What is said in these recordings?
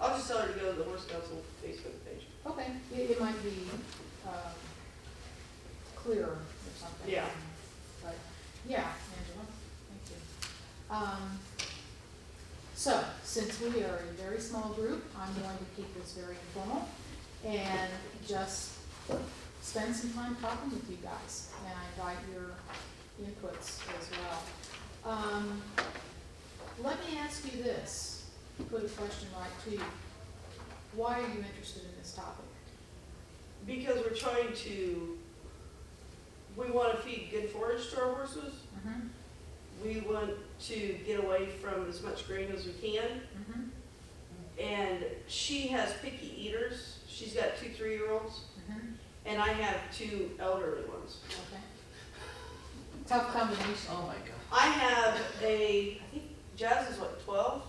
I'll just tell her to go to the Horse Council Facebook page. Okay, it might be, clearer or something. Yeah. But, yeah, Angela, thank you. So, since we are a very small group, I'm going to keep this very informal and just spend some time talking with you guys. And I invite your inputs as well. Let me ask you this, put a question right to you. Why are you interested in this topic? Because we're trying to, we want to feed good forage to our horses. Mm-hmm. We want to get away from as much grain as we can. Mm-hmm. And she has picky eaters. She's got 2 3-year-olds, Mm-hmm. and I have 2 elderly ones. Okay. Tough combination. Oh my God. I have I think Jazz is what, 12,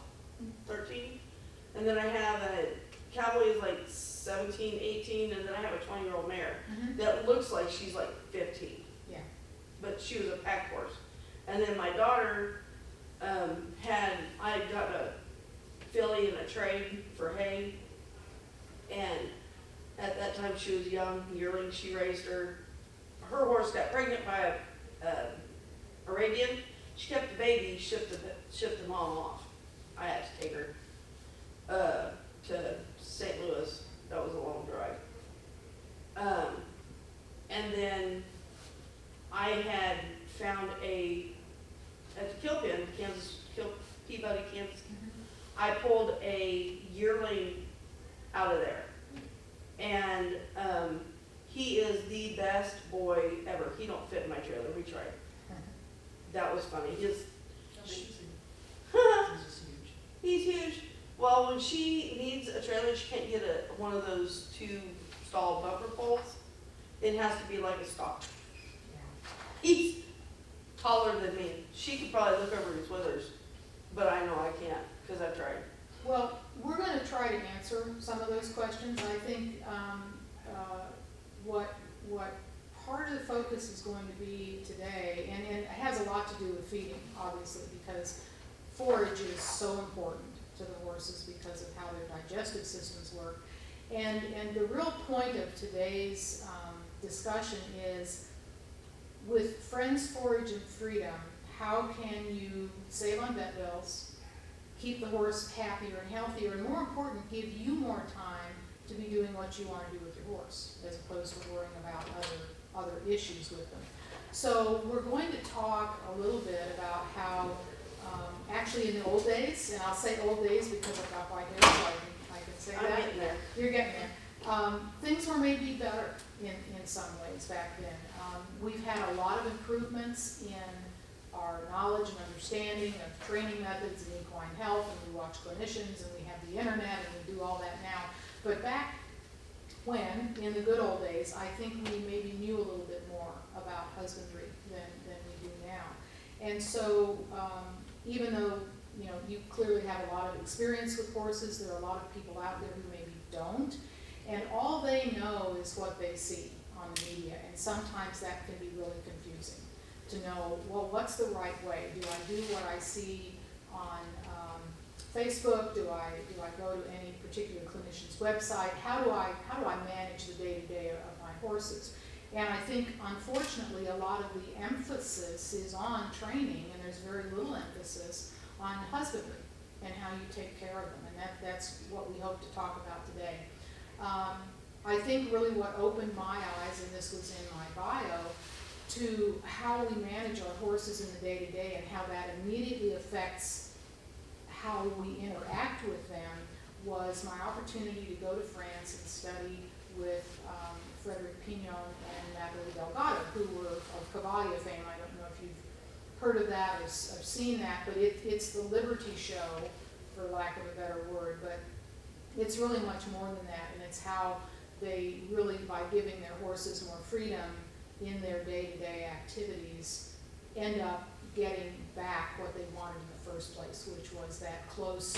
13? And then I have a Cowboy is like 17, 18, and then I have a 20-year-old mare Mm-hmm. that looks like she's like 15. Yeah. But she was a pack horse. And then my daughter I got a filly and a trade for hay, and at that time she was young, yearling. She raised her horse got pregnant by a Arabian. She kept the baby, shipped the mom off. I had to take her to St. Louis. That was a long drive. And then I had found at the kill pen, Peabody, Kansas. I pulled a yearling out of there, and he is the best boy ever. He don't fit in my trailer. We tried. That was funny. He's huge. Well, when she needs a trailer, she can't get one of those 2-stall bumper poles. It has to be like a stock. He's taller than me. She could probably look over his withers, but I know I can't because I've tried. Well, we're going to try to answer some of those questions. I think what part of the focus is going to be today, and it has a lot to do with feeding, obviously, because forage is so important to the horses because of how their digestive systems work. And the real point of today's discussion is, with Friends, Forage, and Freedom, how can you save on vet bills, keep the horse happier and healthier, and more important, give you more time to be doing what you want to do with your horse, as opposed to worrying about other issues with them. So we're going to talk a little bit about how, actually in the old days, and I'll say old days because I've got white hair, so I can say I'm that. getting there. You're getting there. Things were maybe better in some ways back then. We've had a lot of improvements in our knowledge and understanding of training methods in equine health, and we watch clinicians, and we have the internet, and we do all that now. But back when, in the good old days, I think we maybe knew a little bit more about husbandry than we do now. And so, even though you clearly have a lot of experience with horses, there are a lot of people out there who maybe don't, and all they know is what they see on the media, and sometimes that can be really confusing to know, well, what's the right way? Do I do what I see on Facebook? Do I go to any particular clinician's website? How do I manage the day-to-day of my horses? And I think, unfortunately, a lot of the emphasis is on training, and there's very little emphasis on husbandry and how you take care of them, and that's what we hope to talk about today. I think really what opened my eyes, and this was in my bio, to how we manage our horses in the day-to-day and how that immediately affects how we interact with them, was my opportunity to go to France and study with Frederick Pignon and Natalie Delgado, who were of Cavalia fame. I don't know if you've heard of that or seen that, but it's the Liberty Show, for lack of a better word, but it's really much more than that, and it's how they really, by giving their horses more freedom in their day-to-day activities, end up getting back what they wanted in the first place, which was that close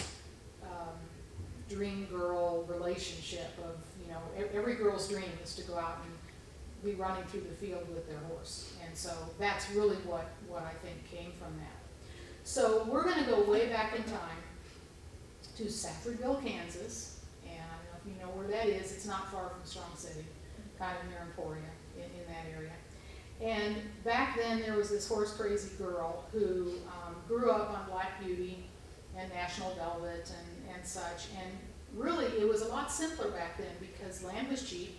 dream girl relationship of, every girl's dream is to go out and be running through the field with their horse. And so that's really what I think came from that. So we're going to go way back in time to to Saffordville, Kansas, and I don't know if you know where that is. It's not far from Strong City, kind of near Emporia, in that area. And back then, there was this horse crazy girl who grew up on Black Beauty and National Velvet and such. And really, it was a lot simpler back then because land was cheap,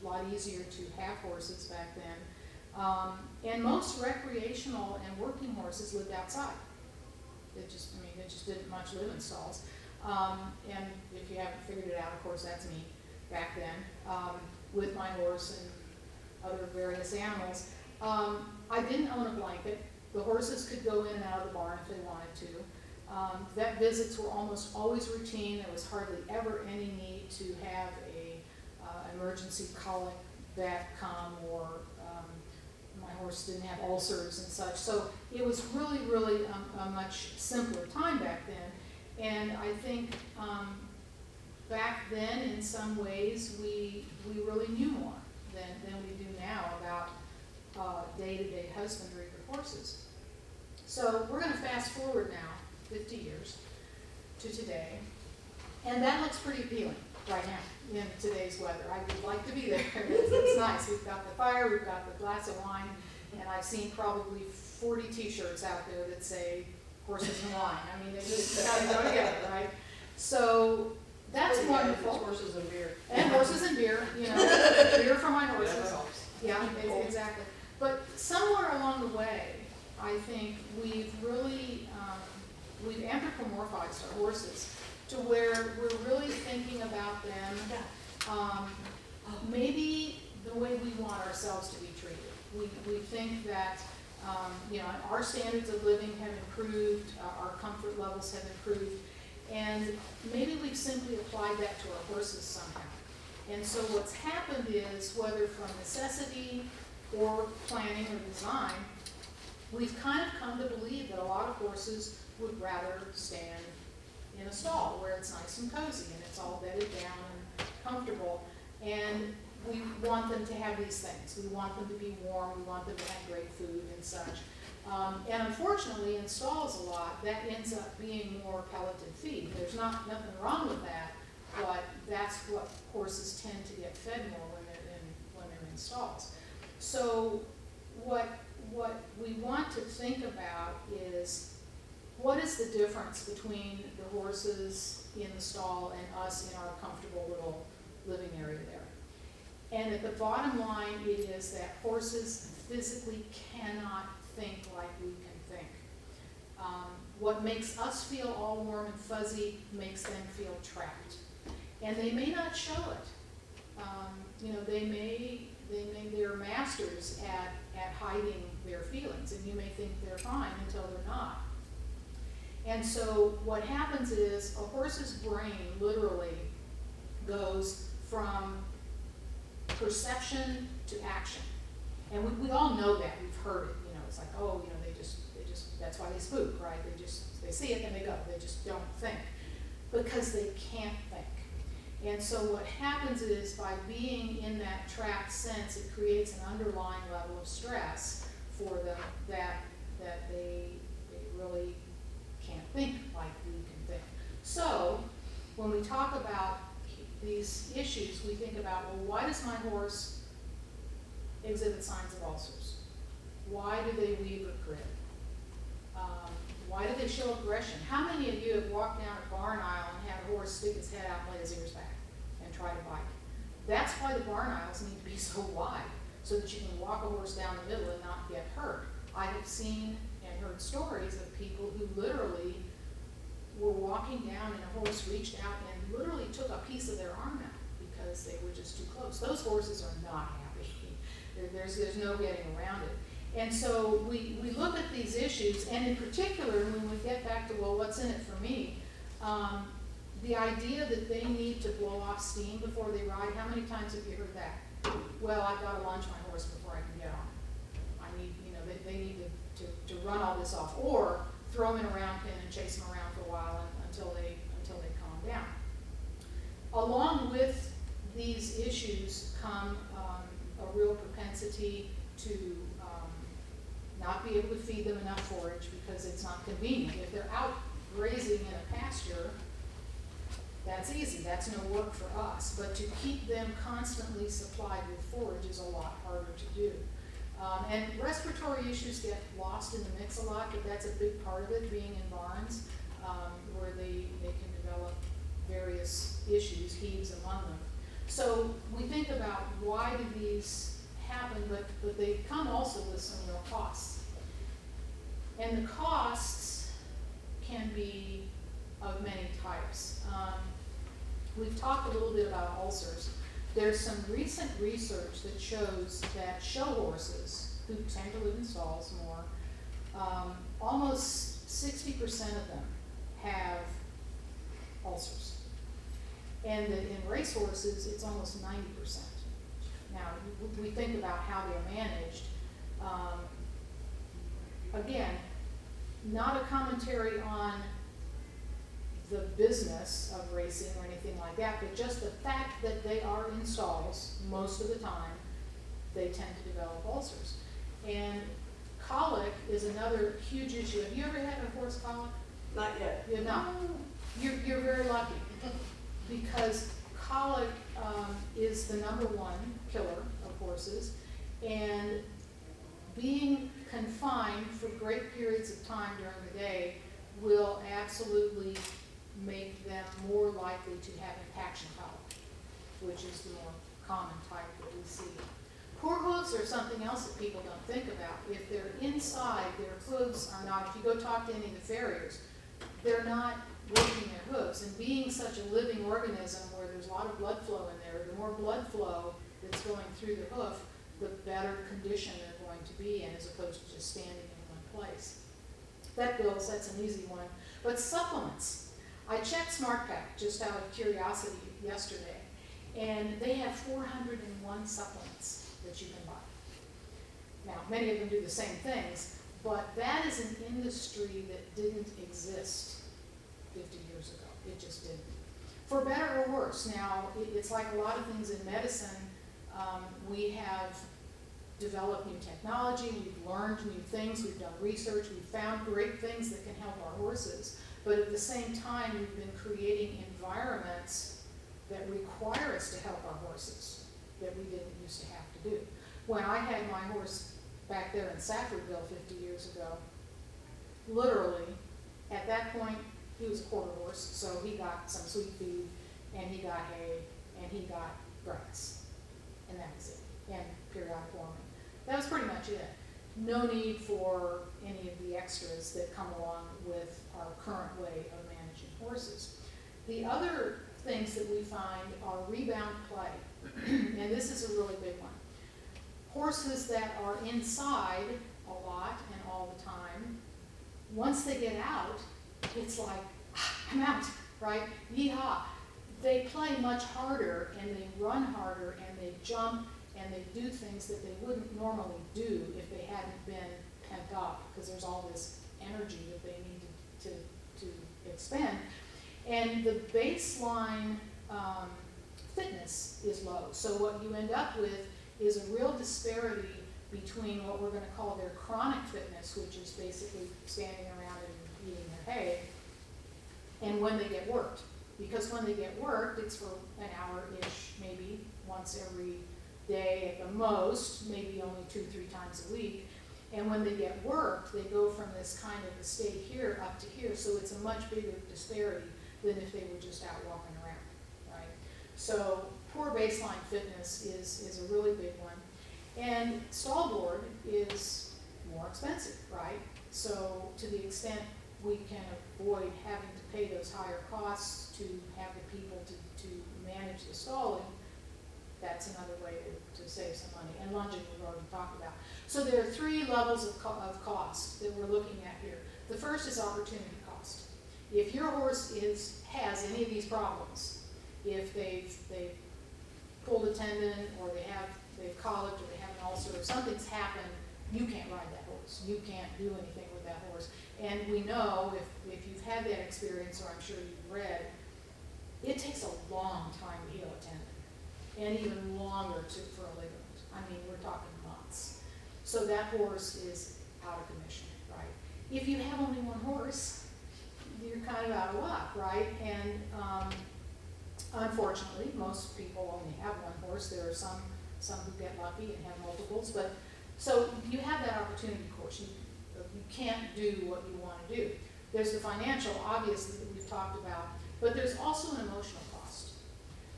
a lot easier to have horses back then. And most recreational and working horses lived outside. It just didn't much live in stalls. And if you haven't figured it out, of course, that's me back then, with my horse and other various animals. I didn't own a blanket. The horses could go in and out of the barn if they wanted to. Vet visits were almost always routine. There was hardly ever any need to have a emergency colic vet come, or my horse didn't have ulcers and such. So it was really, really a much simpler time back then. And I think back then, in some ways, we really knew more than we do now about day-to-day husbandry with horses. So we're going to fast forward now 50 years to today, and that looks pretty appealing right now in today's weather. I would like to be there. It's nice. We've got the fire, we've got the glass of wine, and I've seen probably 40 t-shirts out there that say horses and wine. I mean, they just kind of go together, right? So that's wonderful. Horses and beer. And horses and beer, beer for my horses. Yeah, exactly. But somewhere along the way, I think we've really, we've anthropomorphized our horses to where we're really thinking about them maybe the way we want ourselves to be treated. We think that, our standards of living have improved, our comfort levels have improved, and maybe we've simply applied that to our horses somehow. And so what's happened is, whether from necessity or planning or design, we've kind of come to believe that a lot of horses would rather stand in a stall where it's nice and cozy and it's all bedded down and comfortable. And we want them to have these things. We want them to be warm. We want them to have great food and such. And unfortunately, in stalls a lot, that ends up being more pelleted feed. There's nothing wrong with that, but that's what horses tend to get fed more when they're in stalls. So what we want to think about is, what is the difference between the horses in the stall and us in our comfortable little living area there? And at the bottom line, it is that horses physically cannot think like we can think. What makes us feel all warm and fuzzy makes them feel trapped. And they may not show it. They're masters at hiding their feelings, and you may think they're fine until they're not. And so what happens is, a horse's brain literally goes from perception to action. And we all know that. We've heard it. It's like, they just that's why they spook, right? They see it and they go. They just don't think, because they can't think. And so what happens is, by being in that trapped sense, it creates an underlying level of stress for them that they really can't think like we can think. So when we talk about these issues, we think about, well, why does my horse exhibit signs of ulcers? Why do they weave or crib? Why do they show aggression? How many of you have walked down a barn aisle and had a horse stick his head out and lay his ears back and try to bite? That's why the barn aisles need to be so wide, so that you can walk a horse down the middle and not get hurt. I have seen and heard stories of people who literally were walking down and a horse reached out and literally took a piece of their arm out because they were just too close. Those horses are not happy. There's no getting around it. And so we look at these issues, and in particular, when we get back to, well, what's in it for me, the idea that they need to blow off steam before they ride. How many times have you heard that? Well, I've got to lunge my horse before I can get on. I need, they need to run all this off, or throw them in a round pen and chase them around for a while until they calm down. Along with these issues come a real propensity to not be able to feed them enough forage because it's not convenient. If they're out grazing in a pasture, That's easy, that's no work for us, but to keep them constantly supplied with forage is a lot harder to do. And respiratory issues get lost in the mix a lot, but that's a big part of it, being in barns, where they can develop various issues, heaves among them. So we think about why do these happen, but they come also with some real costs. And the costs can be of many types. We've talked a little bit about ulcers. There's some recent research that shows that show horses, who tend to live in stalls more, almost 60% of them have ulcers. And that in race horses, it's almost 90%. Now, we think about how they're managed. Again, not a commentary on the business of racing or anything like that, but just the fact that they are in stalls most of the time, they tend to develop ulcers. And colic is another huge issue. Have you ever had a horse colic? Not yet. You're not. You're very lucky, because colic is the #1 killer of horses, and being confined for great periods of time during the day will absolutely make them more likely to have impaction colic, which is the more common type that we see. Poor hooves are something else that people don't think about. If they're inside, their hooves are not, if you go talk to any of the farriers, they're not working their hooves. And being such a living organism where there's a lot of blood flow in there, the more blood flow that's going through the hoof, the better condition they're going to be in, as opposed to just standing in one place. Vet bills, that's an easy one. But supplements. I checked SmartPack just out of curiosity yesterday, and they have 401 supplements that you can buy. Now, many of them do the same things, but that is an industry that didn't exist 50 years ago. It just didn't. For better or worse. Now, it's like a lot of things in medicine. We have developed new technology, we've learned new things, we've done research, we've found great things that can help our horses. But at the same time, we've been creating environments that require us to help our horses that we didn't used to have to do. When I had my horse back there in Saffordville 50 years ago, literally, at that point, he was a quarter horse, so he got some sweet feed, and he got hay, and he got grass. And that was it, and periodic warming. That was pretty much it. No need for any of the extras that come along with our current way of managing horses. The other things that we find are rebound play, and this is a really big one. Horses that are inside a lot and all the time, once they get out, it's like, I'm out, right? Yeehaw. They play much harder, and they run harder, and they jump, and they do things that they wouldn't normally do if they hadn't been pent up, because there's all this energy that they need to expend. And the baseline fitness is low. So what you end up with is a real disparity between what we're going to call their chronic fitness, which is basically standing around and eating their hay, and when they get worked. Because when they get worked, it's for an hour-ish, maybe once every day at the most, maybe only 2-3 times a week. And when they get worked, they go from this kind of a state here up to here, so it's a much bigger disparity than if they were just out walking around, right? So poor baseline fitness is a really big one. And stall board is more expensive, right? So to the extent we can avoid having to pay those higher costs to have the people to manage the stalling, that's another way to save some money. And lunging we've already talked about. So there are 3 levels of cost that we're looking at here. The first is opportunity cost. If your horse has any of these problems, if they've pulled a tendon, or they've colicked, or they have an ulcer, or something's happened, you can't ride that horse. You can't do anything with that horse. And we know, if you've had that experience, or I'm sure you've read, it takes a long time to heal a tendon, and even longer for a ligament. I mean, we're talking months. So that horse is out of commission, right? If you have only one horse, you're kind of out of luck, right? And Unfortunately, most people only have one horse. There are some who get lucky and have multiples, but so you have that opportunity course. You can't do what you want to do. There's the financial, obviously, that we've talked about, but there's also an emotional cost.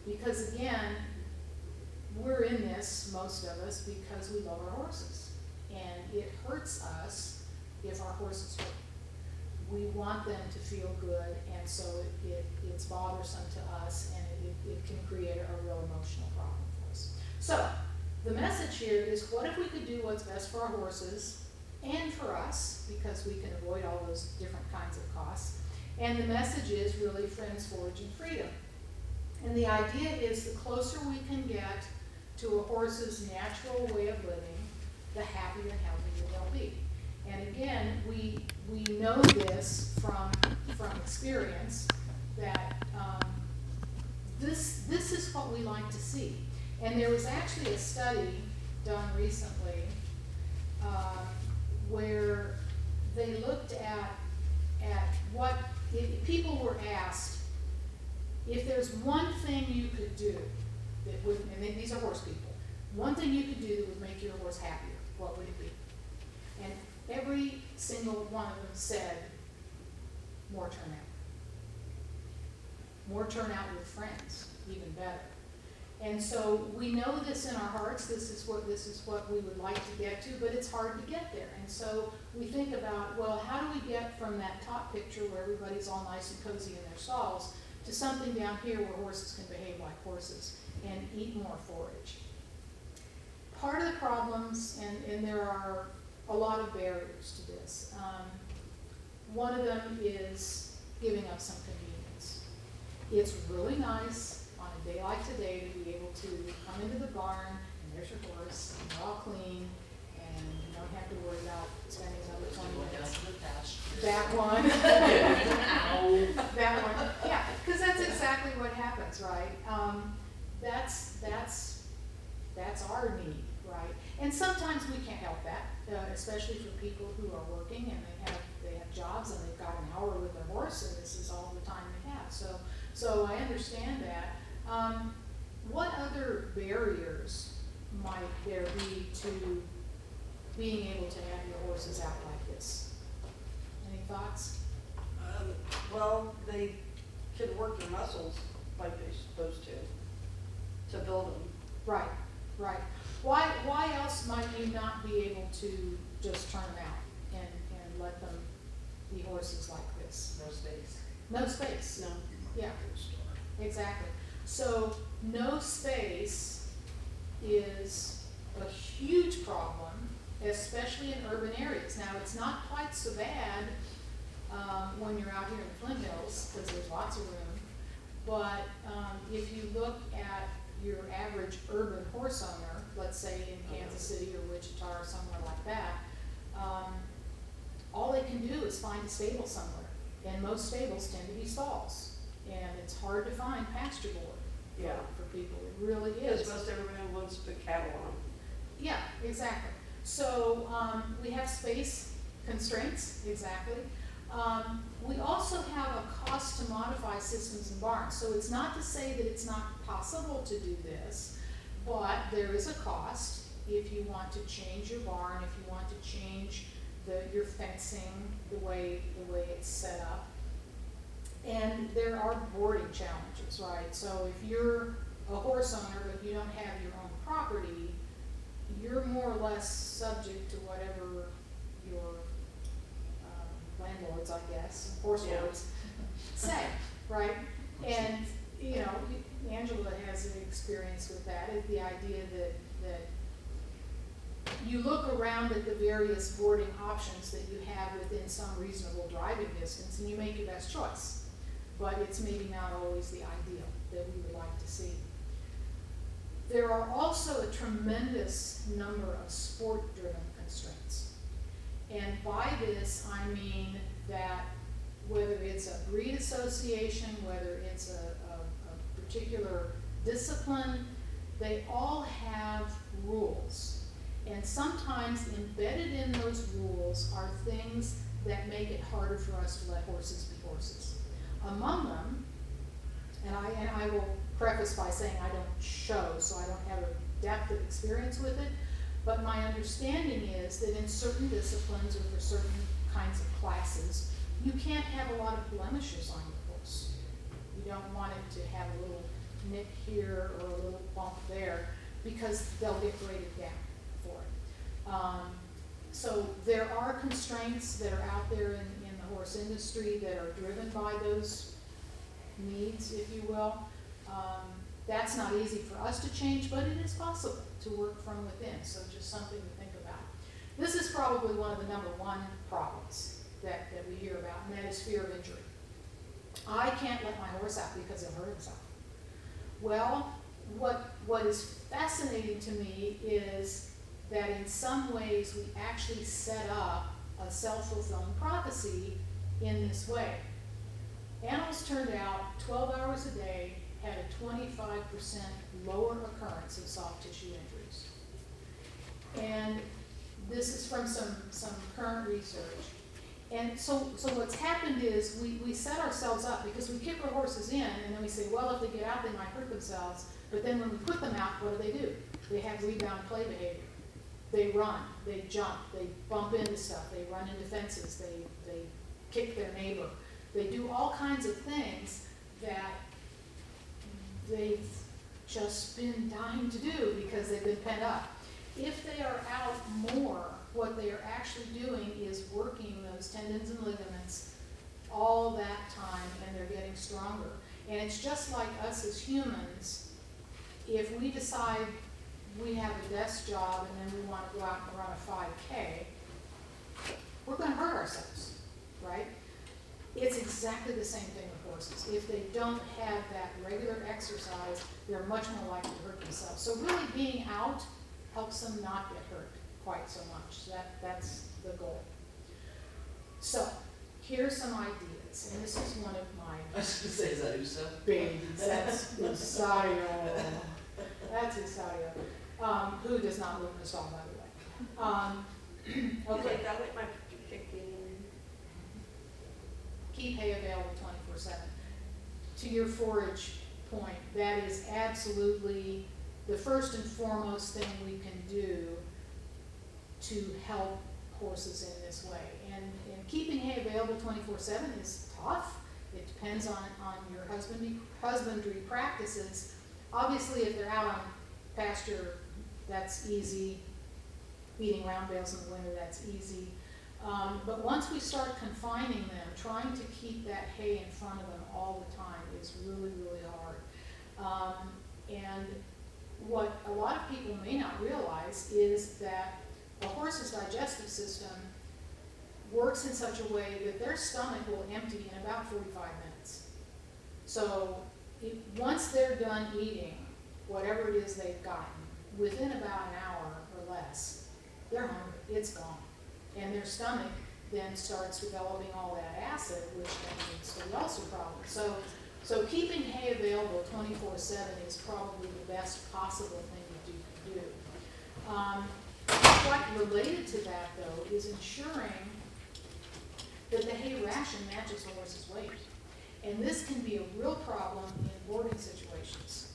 Because again, we're in this, most of us, because we love our horses. And it hurts us if our horses hurt. We want them to feel good, and so it's bothersome to us, and it can create a real emotional problem for us. So, the message here is, what if we could do what's best for our horses and for us, because we can avoid all those different kinds of costs. And the message is really friends, forage, and freedom. And the idea is the closer we can get to a horse's natural way of living, the happier and healthier they'll be. And again, we know this from experience, that this is what we like to see. And there was actually a study done recently where they looked at what people were asked, if there's one thing you could do that would, and these are horse people, one thing you could do that would make your horse happier, what would it be? And every single one of them said, more turnout. More turnout with friends, even better. And so we know this in our hearts, this is what we would like to get to, but it's hard to get there. And so we think about, well, how do we get from that top picture where everybody's all nice and cozy in their stalls to something down here where horses can behave like horses and eat more forage? Part of the problems, and there are a lot of barriers to this. One of them is giving up some convenience. It's really nice on a day like today to be able to come into the barn and there's your horse and they're all clean and you don't have to worry about spending another 20 minutes. That one. That one. Yeah, because that's exactly what happens, right? That's our need, right? And sometimes we can't help that, especially for people who are working and they have jobs and they've got an hour with their horse and this is all the time they have. So I understand that. What other barriers might there be to being able to have your horses out like this? Any thoughts? Well, they could work their muscles like they're supposed to build them. Right, right. Why else might you not be able to just turn them out and let them be horses like this? No space. No space. No. Yeah, exactly. So no space is a huge problem, especially in urban areas. Now, it's not quite so bad when you're out here in the Flint Hills, because there's lots of room. But if you look at your average urban horse owner, let's say in Kansas City or Wichita or somewhere like that, all they can do is find a stable somewhere. And most stables tend to be stalls. And it's hard to find pasture board for people. It really is. Because most everybody wants to put cattle on. Yeah, exactly. So we have space constraints, exactly. We also have a cost to modify systems and barns. So it's not to say that it's not possible to do this, but there is a cost if you want to change your barn, if you want to change your fencing, the way it's set up. And there are boarding challenges, right? So if you're a horse owner but you don't have your own property, you're more or less subject to whatever your landlords, I guess, horse lords say, right? And, you know, Angela has an experience with that, is the idea that you look around at the various boarding options that you have within some reasonable driving distance and you make your best choice. But it's maybe not always the ideal that we would like to see. There are also a tremendous number of sport-driven constraints. And by this, I mean that whether it's a breed association, whether it's a particular discipline, they all have rules. And sometimes embedded in those rules are things that make it harder for us to let horses be horses. Among them, and I will preface by saying I don't show, so I don't have a depth of experience with it. But my understanding is that in certain disciplines or for certain kinds of classes, you can't have a lot of blemishes on your horse. You don't want it to have a little nick here or a little bump there, because they'll get graded down for it. So there are constraints that are out there in the horse industry that are driven by those needs, if you will. That's not easy for us to change, but it is possible to work from within, so just something to think about. This is probably one of the number one problems that we hear about, and that is fear of injury. I can't let my horse out because he'll hurt himself. Well, what is fascinating to me is that in some ways we actually set up a self-fulfilling prophecy in this way. Animals turned out 12 hours a day had a 25% lower occurrence of soft tissue injuries. And this is from some current research. And so what's happened is we set ourselves up because we kick our horses in and then we say, well, if they get out, they might hurt themselves. But then when we put them out, what do? They have rebound play behavior. They run, they jump, they bump into stuff, they run into fences, they kick their neighbor. They do all kinds of things that they've just been dying to do because they've been pent up. If they are out more, what they are actually doing is working those tendons and ligaments all that time, and they're getting stronger. And it's just like us as humans. If we decide we have a desk job and then we want to go out and run a 5K, we're going to hurt ourselves, right? It's exactly the same thing with horses. If they don't have that regular exercise, they're much more likely to hurt themselves. So really being out helps them not get hurt quite so much. That's the goal. So here's some ideas, and this is one of my I was going to say, is that Uso? babies. That's Usayo. That's Usayo. Who does not live in a stall, by the way. Okay. That with my chicken. Keep hay available 24/7. To your forage point, that is absolutely the first and foremost thing we can do to help horses in this way. And keeping hay available 24/7 is tough. It depends on your husbandry practices. Obviously, if they're out on pasture, that's easy. Feeding round bales in the winter, that's easy. But once we start confining them, trying to keep that hay in front of them all the time is really, really hard. And what a lot of people may not realize is that a horse's digestive system works in such a way that their stomach will empty in about 45 minutes. So once they're done eating whatever it is they've gotten, within about an hour or less, they're hungry, it's gone. And their stomach then starts developing all that acid, which then leads to the ulcer problem. So keeping hay available 24/7 is probably the best possible thing that you can do. Quite related to that, though, is ensuring that the hay ration matches the horse's weight. And this can be a real problem in boarding situations,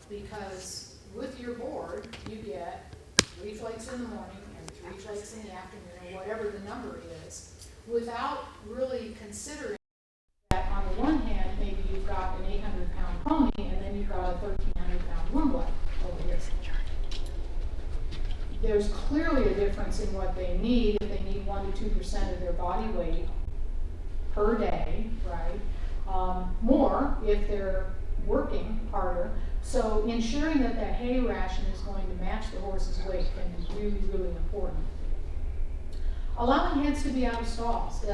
because with your board, you get 3 flakes in the morning and 3 flakes in the afternoon, or whatever the number is, without really considering that on the one hand, maybe you've got an 800-pound pony, and then you've got a 1,300-pound warm blood over here. There's clearly a difference in what they need. If they need 1 to 2% of their body weight per day, right? More if they're working harder. So ensuring that that hay ration is going to match the horse's weight can be really, really important. Allowing heads to be out of stalls.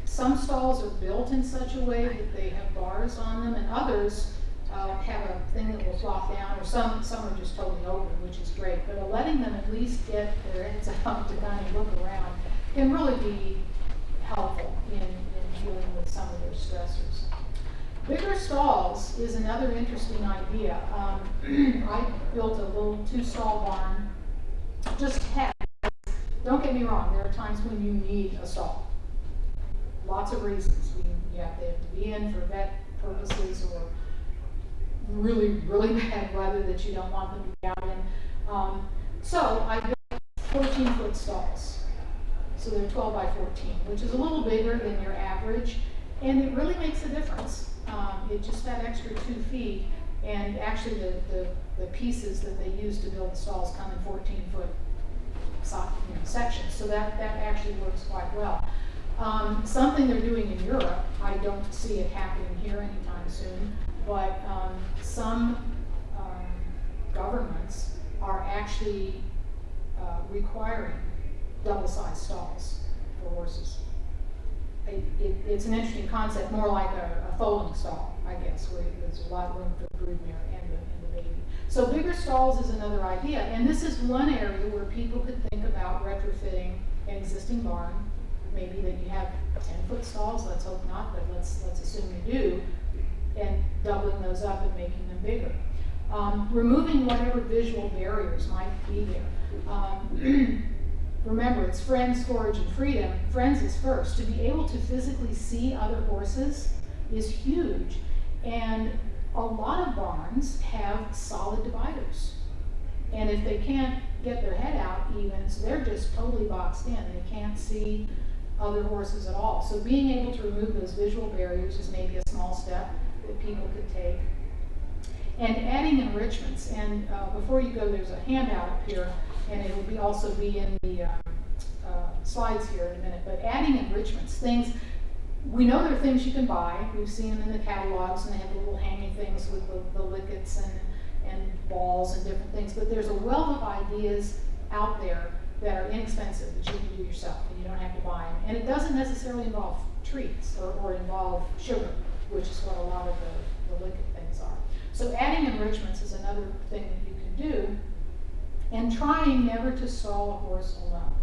Some stalls are built in such a way that they have bars on them, and others have a thing that will flop down, or some are just totally open, which is great. But letting them at least get their heads out to kind of look around can really be helpful in dealing with some of their stressors. Bigger stalls is another interesting idea. I built a little 2-stall barn, just had. Don't get me wrong, there are times when you need a stall. Lots of reasons. They have to be in for vet purposes, or really, really bad weather that you don't want them to be out in. So I built 14-foot stalls. So they're 12 by 14, which is a little bigger than your average, and it really makes a difference. It just that extra 2 feet, and actually the pieces that they use to build the stalls come in 14-foot sections, so that actually works quite well. Something they're doing in Europe, I don't see it happening here anytime soon, but some governments are actually requiring double-sized stalls for horses. It's an interesting concept, more like a foaling stall, I guess, where there's a lot of room for the broodmare and the baby. So bigger stalls is another idea, and this is one area where people could think about retrofitting an existing barn. Maybe that you have 10-foot stalls, let's hope not, but let's assume you do, and doubling those up and making them bigger. Removing whatever visual barriers might be there. Remember, it's friends, forage, and freedom. Friends is first. To be able to physically see other horses is huge. And a lot of barns have solid dividers. And if they can't get their head out even, so they're just totally boxed in. They can't see other horses at all. So being able to remove those visual barriers is maybe a small step that people could take. And adding enrichments. And before you go, there's a handout up here, and it will also be in the slides here in a minute. But adding enrichments, things, we know there are things you can buy. We've seen them in the catalogs, and they have the little hanging things with the lickets and balls and different things. But there's a wealth of ideas out there that are inexpensive that you can do yourself, and you don't have to buy them. And it doesn't necessarily involve treats or involve sugar, which is what a lot of the licket things are. So adding enrichments is another thing that you can do, and trying never to stall a horse alone.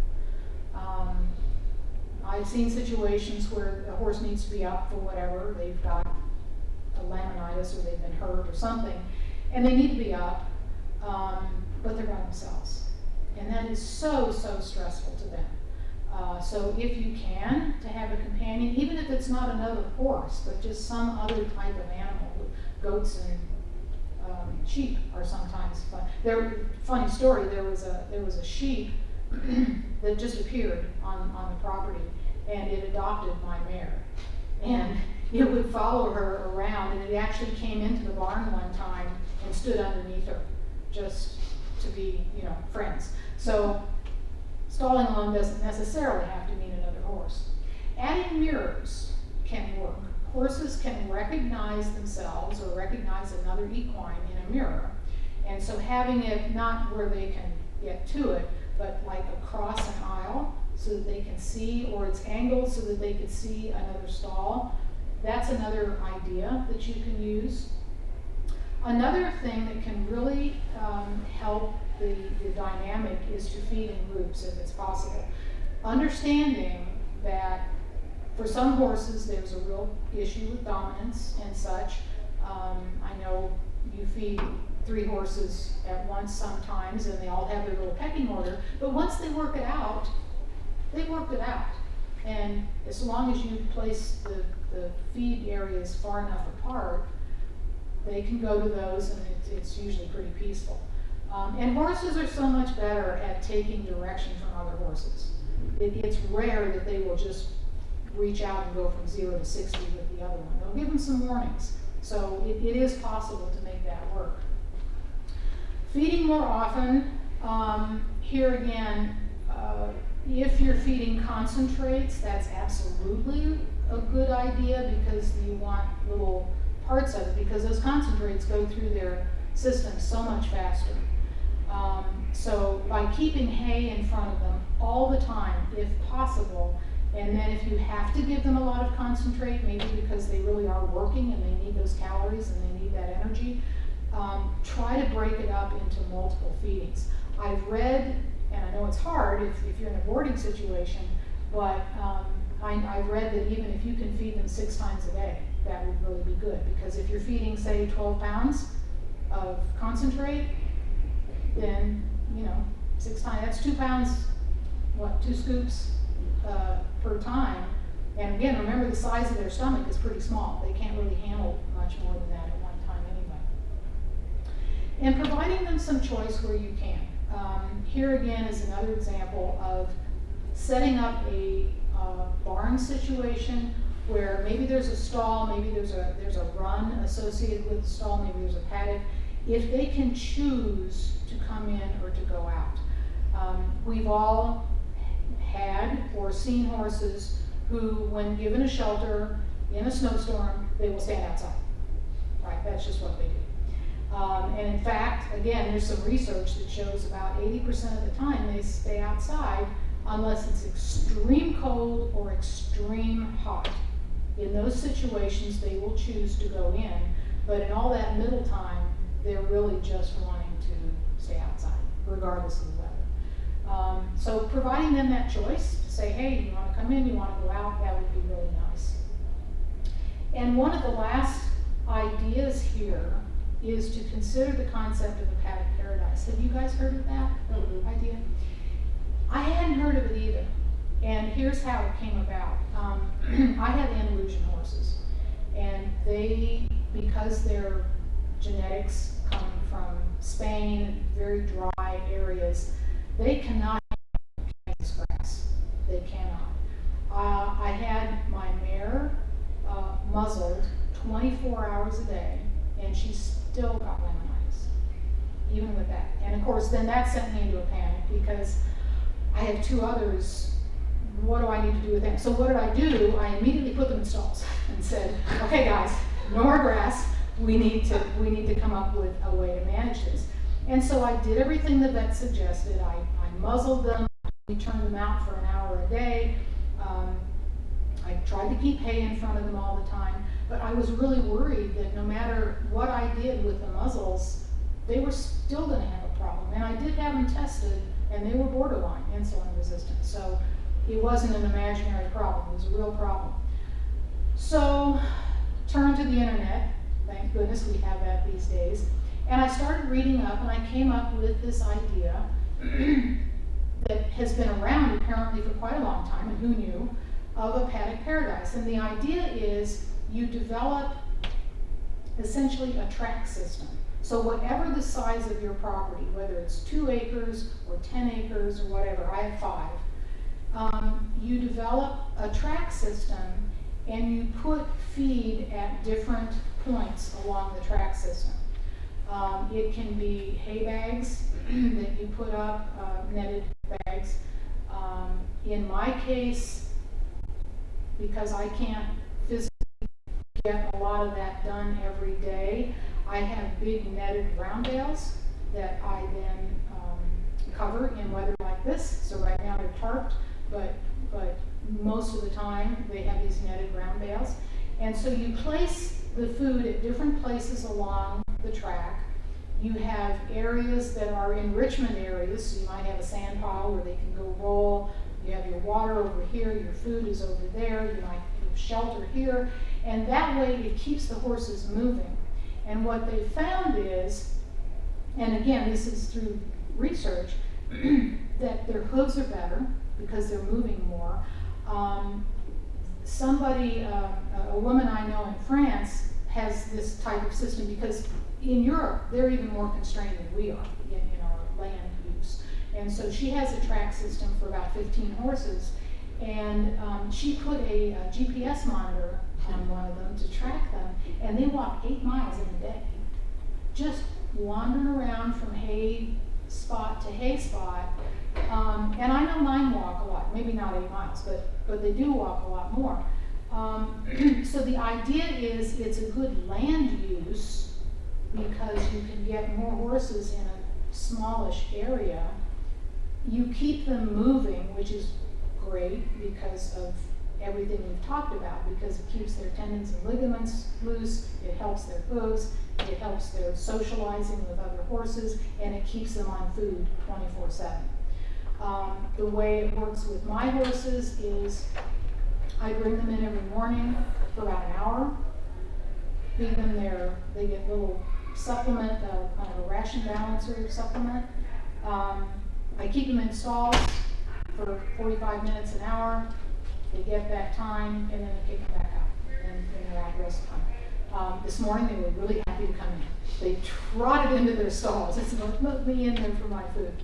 I've seen situations where a horse needs to be up for whatever, they've got a laminitis or they've been hurt or something, and they need to be up, but they're by themselves. And that is so stressful to them. So if you can, to have a companion, even if it's not another horse, but just some other type of animal. Goats and sheep are sometimes fun. Funny story, there was a sheep that just appeared on the property, and it adopted my mare. And it would follow her around, and it actually came into the barn one time and stood underneath her, just to be, friends. So stalling alone doesn't necessarily have to mean another horse. Adding mirrors can work. Horses can recognize themselves or recognize another equine in a mirror. And so having it not where they can get to it, but like across an aisle so that they can see, or it's angled so that they can see another stall, that's another idea that you can use. Another thing that can really help the dynamic is to feed in groups if it's possible. Understanding that for some horses there's a real issue with dominance and such. I know you feed 3 horses at once sometimes and they all have their little pecking order, but once they work it out, they worked it out. And as long as you place the feed areas far enough apart, they can go to those, and it's usually pretty peaceful. And horses are so much better at taking direction from other horses. It's rare that they will just reach out and go from 0 to 60 with the other one. They'll give them some warnings. So it is possible to make that work. Feeding more often, here again, if you're feeding concentrates, that's absolutely a good idea because you want little parts of it, because those concentrates go through their system so much faster. So by keeping hay in front of them all the time, if possible, and then if you have to give them a lot of concentrate, maybe because they really are working and they need those calories and they need that energy, try to break it up into multiple feedings. I've read, and I know it's hard if you're in a boarding situation, but I've read that even if you can feed them 6 times a day, that would really be good, because if you're feeding, say, 12 pounds of concentrate, then 6 times, that's 2 pounds, 2 scoops per time. And again, remember the size of their stomach is pretty small. They can't really handle much more than that at one time anyway. And providing them some choice where you can. Here again is another example of setting up a barn situation where maybe there's a stall, maybe there's a run associated with the stall, maybe there's a paddock. If they can choose to come in or to go out. We've all had or seen horses who, when given a shelter in a snowstorm, they will stand outside. Right, that's just what they do. And in fact, again, there's some research that shows about 80% of the time they stay outside unless it's extreme cold or extreme hot. In those situations, they will choose to go in, but in all that middle time, they're really just wanting to stay outside, regardless of the weather. So providing them that choice to say, hey, you want to come in, you want to go out, that would be really nice. And one of the last ideas here is to consider the concept of a paddock paradise. Have you guys heard of that idea? I hadn't heard of it either. And here's how it came about. I had Andalusian horses, and they, because their genetics come from Spain, very dry areas, they cannot handle Kansas grass. They cannot. I had my mare muzzled 24 hours a day, and she still got laminitis, even with that. And of course, then that sent me into a panic because I have two others. What do I need to do with them? So what did I do? I immediately put them in stalls and said, okay guys, no more grass. We need to come up with a way to manage this. And so I did everything the vet suggested. I muzzled them. We turned them out for an hour a day. I tried to keep hay in front of them all the time, but I was really worried that no matter what I did with the muzzles, they were still going to have a problem. And I did have them tested, and they were borderline insulin resistant. So it wasn't an imaginary problem, it was a real problem. So, turned to the internet, thank goodness we have that these days, and I started reading up, and I came up with this idea that has been around apparently for quite a long time, and who knew, of a paddock paradise. And the idea is you develop essentially a track system. So whatever the size of your property, whether it's 2 acres or 10 acres or whatever, I have 5, you develop a track system and you put feed at different points along the track system. It can be hay bags that you put up, netted bags. In my case, because I can't physically get a lot of that done every day, I have big netted round bales that I then cover in weather like this. So right now they're tarped, but most of the time they have these netted round bales. And so you place the food at different places along the track. You have areas that are enrichment areas, so you might have a sand pile where they can go roll. You have your water over here, your food is over there, you might have shelter here, and that way it keeps the horses moving. And what they found is, and again, this is through research, that their hooves are better because they're moving more. A woman I know in France has this type of system because in Europe, they're even more constrained than we are in our land use. And so she has a track system for about 15 horses, and she put a GPS monitor on one of them to track them, and they walk 8 miles in a day, just wandering around from hay spot to hay spot. And I know mine walk a lot, maybe not 8 miles, but they do walk a lot more. So the idea is it's a good land use because you can get more horses in a smallish area. You keep them moving, which is great because of everything we've talked about, because it keeps their tendons and ligaments loose, it helps their hooves, it helps their socializing with other horses, and it keeps them on food 24/7. The way it works with my horses is I bring them in every morning for about an hour, feed them they get a little supplement, kind of a ration balancer supplement. I keep them in stalls for 45 minutes, an hour. They get that time, and then I take them back out, and they're out the rest of the This morning they were really happy to come in. They trotted into their stalls. It's like, let me in there for my food.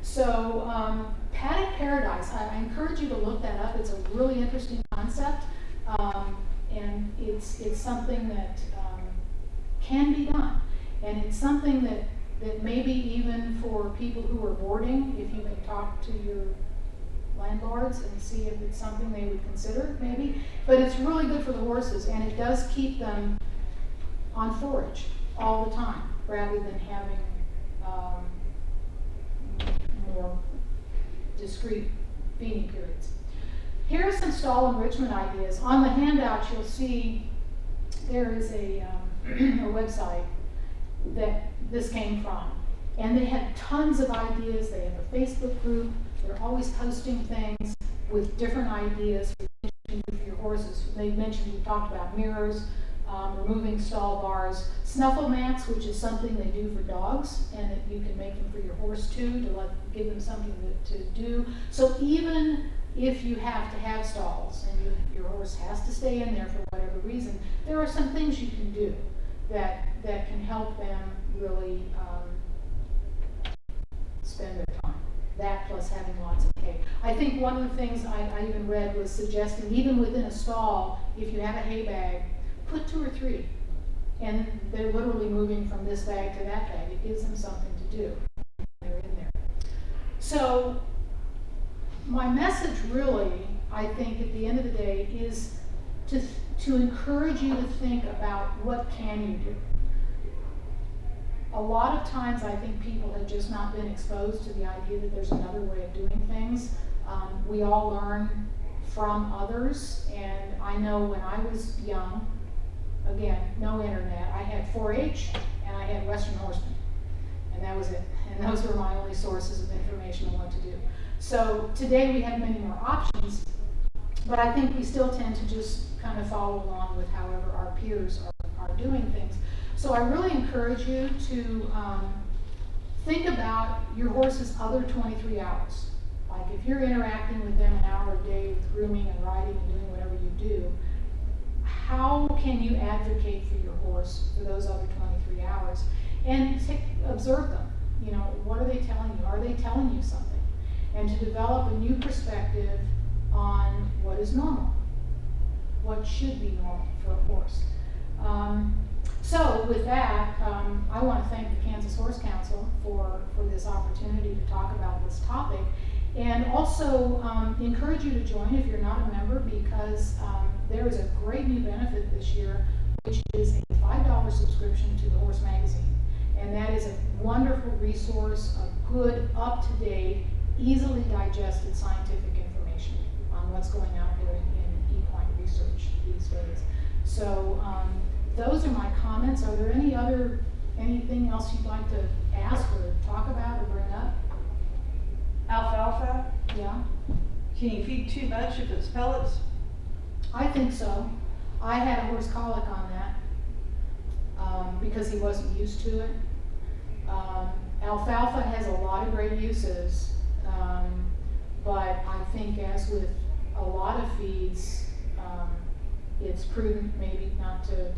So paddock paradise, I encourage you to look that up. It's a really interesting concept, and it's something that can be done. And it's something that maybe even for people who are boarding, if you can talk to your landlords and see if it's something they would consider, maybe. But it's really good for the horses, and it does keep them on forage all the time, rather than having more discrete feeding periods. Here are some stall enrichment ideas. On the handout, you'll see there is a website that this came from. And they had tons of ideas. They have a Facebook group. They're always posting things with different ideas for your horses. They mentioned, we talked about mirrors, removing stall bars, snuffle mats, which is something they do for dogs, and that you can make them for your horse too, to give them something to do. So even if you have to have stalls and your horse has to stay in there for whatever reason, there are some things you can do that can help them really spend their time. That plus having lots of hay. I think one of the things I even read was suggesting, even within a stall, if you have a hay bag, put 2 or 3. And they're literally moving from this bag to that bag. It gives them something to do. They're in there. So my message really, I think at the end of the day, is to encourage you to think about what can you do. A lot of times I think people have just not been exposed to the idea that there's another way of doing things. We all learn from others, and I know when I was young, again, no internet, I had Forage and I had Western Horseman, and that was it. And those were my only sources of information on what to do. So today we have many more options, but I think we still tend to just kind of follow along with however our peers are doing things. So I really encourage you to think about your horse's other 23 hours. Like if you're interacting with them an hour a day with grooming and riding and doing whatever you do, how can you advocate for your horse for those other 23 hours? And observe them. You know, what are they telling you? Are they telling you something? And to develop a new perspective on what is normal, what should be normal for a horse. So with that, I want to thank the Kansas Horse Council for this opportunity to talk about this topic, and also encourage you to join if you're not a member, because there is a great new benefit this year, which is a $5 subscription to the Horse Magazine. And that is a wonderful resource of good, up-to-date, easily digested scientific information on what's going on here in equine research these days. So those are my comments. Are there anything else you'd like to ask or talk about or bring up? Alfalfa? Yeah? Can you feed too much if it's pellets? I think so. I had a horse colic on that because he wasn't used to it. Alfalfa has a lot of great uses, but I think as with a lot of feeds, it's prudent maybe not to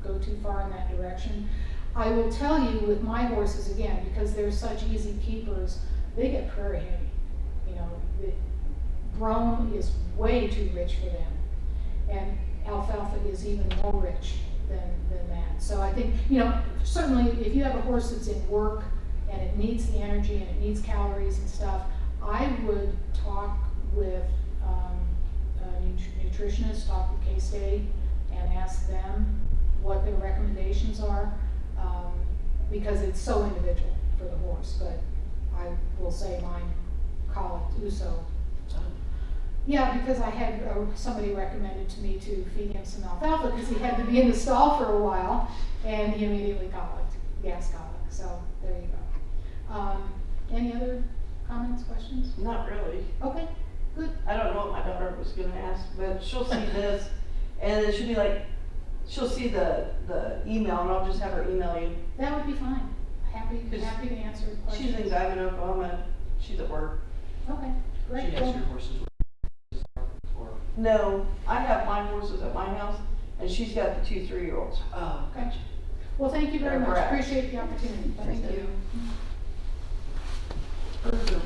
go too far in that direction. I will tell you with my horses, again, because they're such easy keepers, they get prairie heavy. You know, the brome is way too rich for them, and alfalfa is even more rich than that. So I think, you know, certainly if you have a horse that's in work and it needs the energy and it needs calories and stuff, I would talk with a nutritionist, talk with K-State, and ask them what their recommendations are, because it's so individual for the horse. But I will say mine colicked USO. Yeah, because I had somebody recommended to me to feed him some alfalfa because he had to be in the stall for a while, and he immediately colicked, gas colic. So there you go. Any other comments, questions? Not really. Okay, good. I don't know what my daughter was going to ask, but she'll see this, and then she'll be like, she'll see the email, and I'll just have her email you. That would be fine. Happy to answer questions. She's in Diamond, Oklahoma. She's at work. Okay, great. She has your horses or No, I have my horses at my house, and she's got the 2 3-year-olds. Oh, gotcha. Well, thank you very They're much, brats. appreciate the opportunity. Thank you. Further